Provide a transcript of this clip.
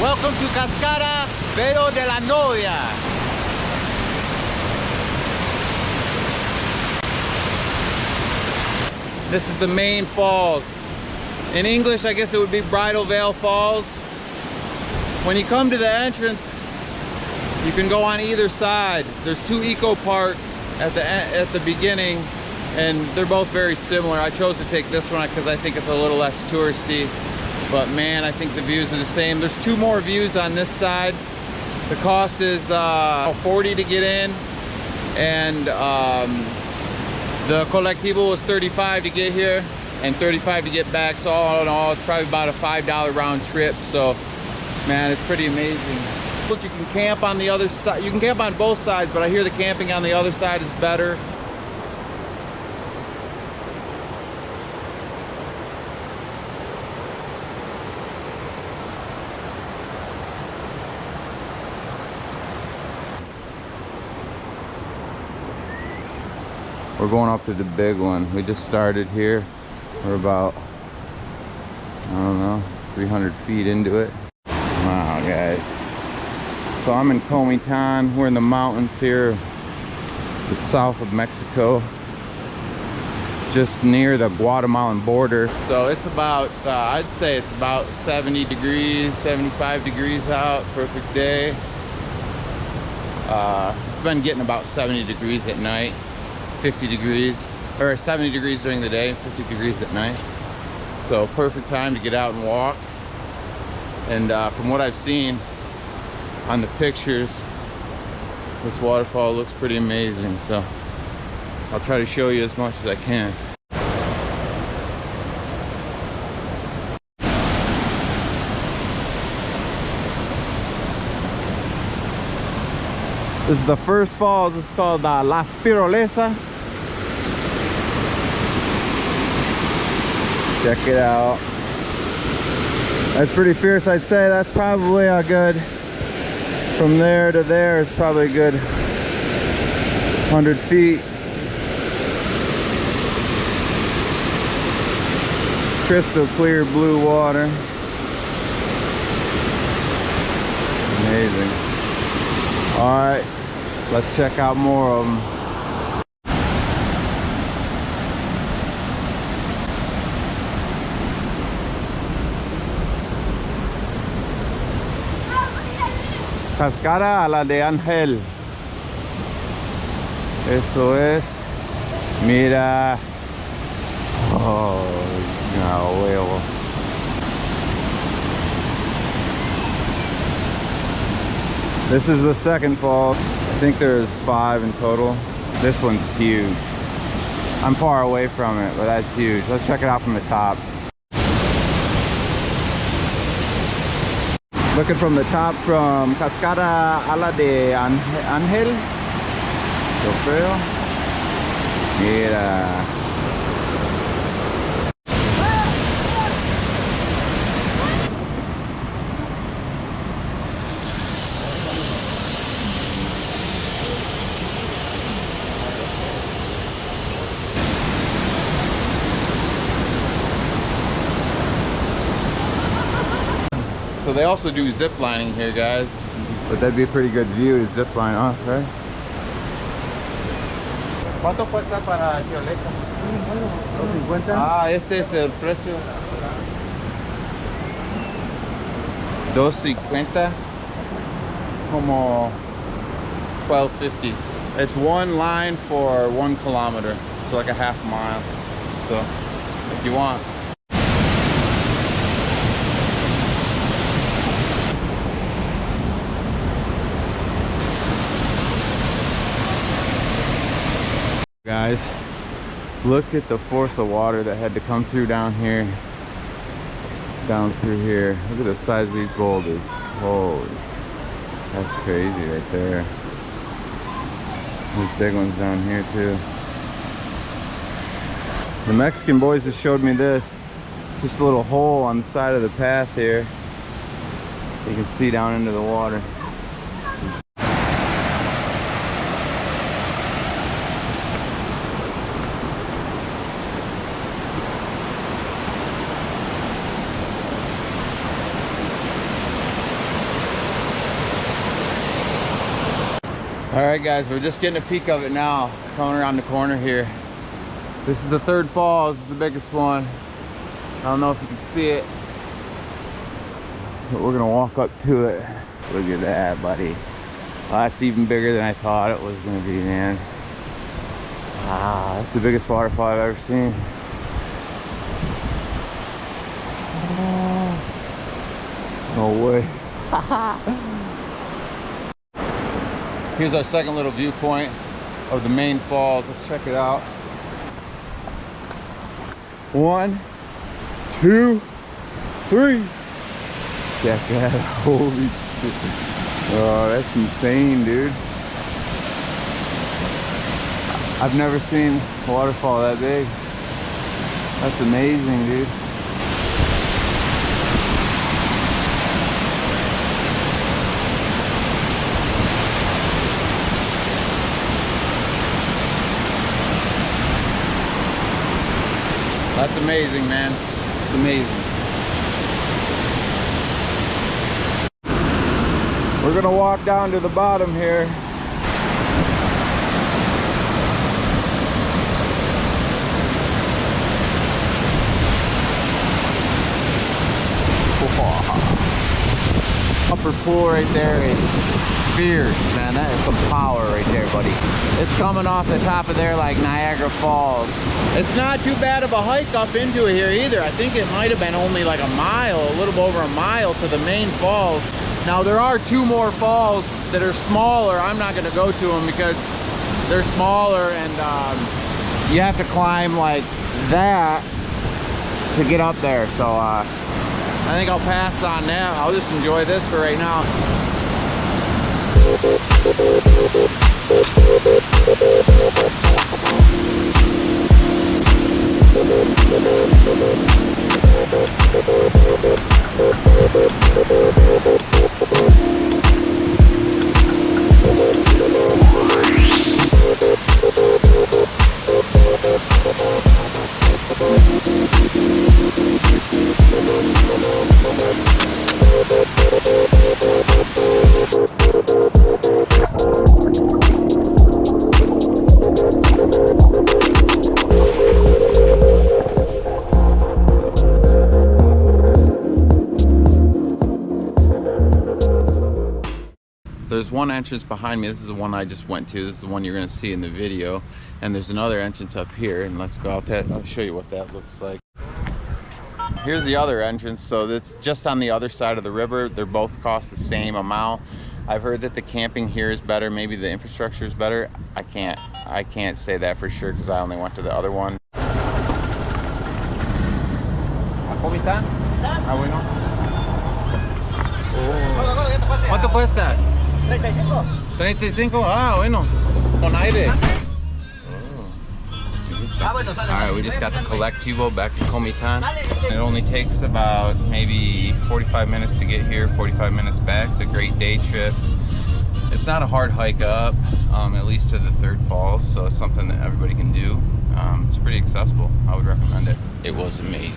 Welcome to Cascada Velo de la Novia. This is the main falls. In English, I guess it would be Bridal Veil Falls. When you come to the entrance, you can go on either side. There's two eco parks at the beginning, and they're both very similar. I chose to take this one because I think it's a little less touristy. But man, I think the views are the same. There's two more views on this side. The cost is $40 to get in, and the colectivo was $35 to get here and $35 to get back. So all in all, it's probably about a $5 round trip. So man, it's pretty amazing. Look, you can camp on the other side. You can camp on both sides, but I hear the camping on the other side is better. We're going up to the big one. We just started here. We're about, I don't know, 300 feet into it. Wow, guys. So I'm in Comitán. We're in the mountains here, the south of Mexico, just near the Guatemalan border. So it's about, I'd say it's about 70 degrees, 75 degrees out, perfect day. It's been getting about 70 degrees at night. 50 degrees, or 70 degrees during the day, 50 degrees at night. So perfect time to get out and walk. And from what I've seen on the pictures, this waterfall looks pretty amazing. So I'll try to show you as much as I can. This is the first falls. It's called La Spirolesa. Check it out. That's pretty fierce, I'd say. That's probably a good, from there to there is probably a good 100 feet. Crystal clear blue water. Amazing. All right, let's check out more of them. Cascada a la de Ángel. Eso es. Mira. Oh, no huevo. This is the second fall. I think there's 5 in total. This one's huge. I'm far away from it, but that's huge. Let's check it out from the top. Looking from the top from Cascada a la de Ángel. Yo creo. Mira. So they also do zip lining here, guys. But that'd be a pretty good view to zip line off, right? ¿Cuánto cuesta para Violeta? $2.50. Ah, este es el precio. $2.50. Como $12.50. It's one line for 1 kilometer. So like a half mile. So if you want. Guys, look at the force of water that had to come through down here, down through here. Look at the size of these boulders. Holy, that's crazy right there. There's big ones down here too. The Mexican boys just showed me this, just a little hole on the side of the path here. You can see down into the water. All right, guys, we're just getting a peek of it now. Coming around the corner here. This is the third falls, this is the biggest one. I don't know if you can see it, but we're gonna walk up to it. Look at that, buddy. Oh, that's even bigger than I thought it was gonna be, man. Ah, that's the biggest waterfall I've ever seen. No way. Here's our second little viewpoint of the main falls. Let's check it out. 1, 2, 3. Check that. Holy shit. Oh, that's insane, dude. I've never seen a waterfall that big. That's amazing, dude. That's amazing, man. It's amazing. We're gonna walk down to the bottom here. Upper pool right there is fierce, man. That is some power right there, buddy. It's coming off the top of there like Niagara Falls. It's not too bad of a hike up into it here either. I think it might have been only like a mile, a little over a mile to the main falls. Now there are 2 more falls that are smaller. I'm not gonna go to them because they're smaller and you have to climb like that to get up there. So I think I'll pass on that. I'll just enjoy this for right now. There's one entrance behind me. This is the one I just went to. This is the one you're going to see in the video. And there's another entrance up here. And let's go out that. I'll show you what that looks like. Here's the other entrance. So that's just on the other side of the river. They're both cost the same amount. I've heard that the camping here is better. Maybe the infrastructure is better. I can't say that for sure because I only went to the other one. Comitán? Ah, bueno. Oh. ¿Cuánto cuesta? 35. 35? Ah, bueno. Con aire. Alright, we just got the colectivo back to Comitán. It only takes about maybe 45 minutes to get here, 45 minutes back. It's a great day trip. It's not a hard hike up, at least to the third falls, so it's something that everybody can do. It's pretty accessible. I would recommend it. It was amazing.